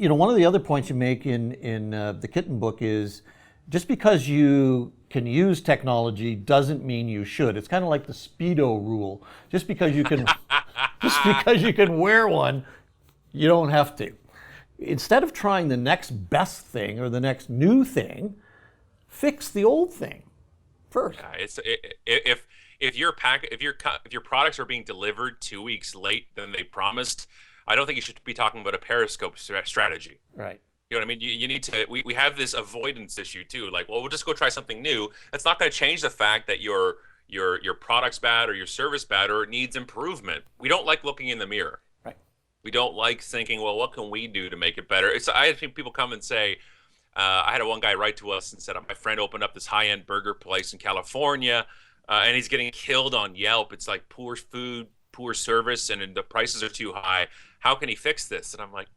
one of the other points you make in the Kitten book is just because you can use technology doesn't mean you should. It's kind of like the Speedo rule. Just because you can, just because you can wear one, you don't have to. Instead of trying the next best thing or the next new thing, fix the old thing first. Yeah, if your products are being delivered 2 weeks late than they promised, I don't think you should be talking about a Periscope strategy. Right. You know what I mean? You need to. We have this avoidance issue too. Like, well, we'll just go try something new. That's not going to change the fact that your product's bad or your service bad or it needs improvement. We don't like looking in the mirror. Right. We don't like thinking, well, what can we do to make it better? I had people come and say, I had one guy write to us and said, my friend opened up this high-end burger place in California, and he's getting killed on Yelp. It's like poor food, poor service, and the prices are too high. How can he fix this? And I'm like,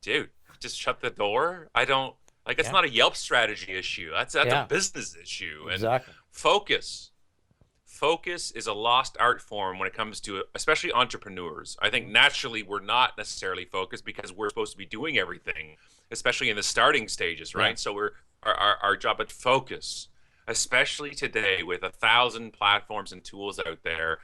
dude, just shut the door. I don't like. It's not a Yelp strategy issue. That's a business issue. And exactly. Focus is a lost art form when it comes to especially entrepreneurs. I think naturally we're not necessarily focused because we're supposed to be doing everything, especially in the starting stages, right? Yeah. So we're our job at focus, especially today with 1,000 platforms and tools out there.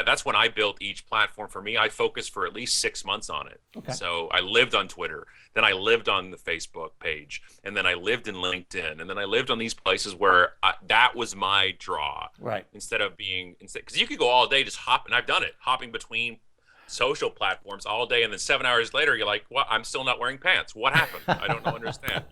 That's when I built each platform. For me, I focused for at least 6 months on it. Okay. So I lived on Twitter, then I lived on the Facebook page, and then I lived in LinkedIn, and then I lived on these places where that was my draw. Right. Instead because you could go all day just hopping. I've done it, hopping between social platforms all day, and then 7 hours later, you're like, "What? I'm still not wearing pants. What happened? I don't understand."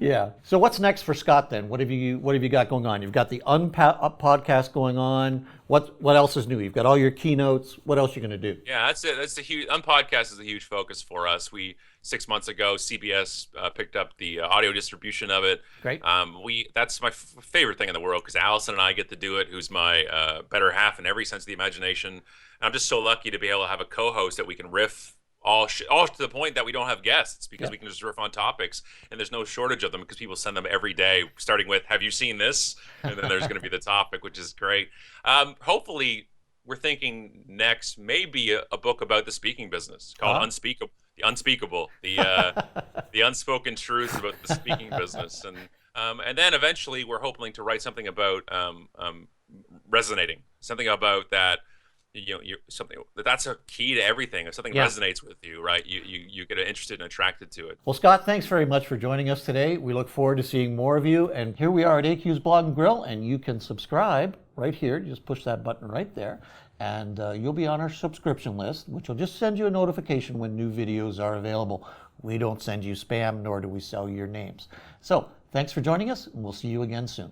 Yeah. So what's next for Scott then? What have you got going on? You've got the UnPodcast going on. What else is new? You've got all your keynotes. What else are you going to do? Yeah, that's it. That's the huge UnPodcast is a huge focus for us. 6 months ago, CBS picked up the audio distribution of it. Great. That's my favorite thing in the world because Allison and I get to do it, who's my better half in every sense of the imagination. And I'm just so lucky to be able to have a co-host that we can riff all to the point that we don't have guests because we can just riff on topics and there's no shortage of them because people send them every day, starting with, have you seen this? And then there's going to be the topic, which is great. Hopefully, we're thinking next maybe a book about the speaking business called Unspeakable, the unspoken truths about the speaking business. And then eventually we're hoping to write something about resonating, something about that. Something that's a key to everything. If something resonates with you, right, you get interested and attracted to it. Well, Scott, thanks very much for joining us today. We look forward to seeing more of you. And here we are at AQ's Blog and Grill, and you can subscribe right here. Just push that button right there, and you'll be on our subscription list, which will just send you a notification when new videos are available. We don't send you spam, nor do we sell your names. So thanks for joining us, and we'll see you again soon.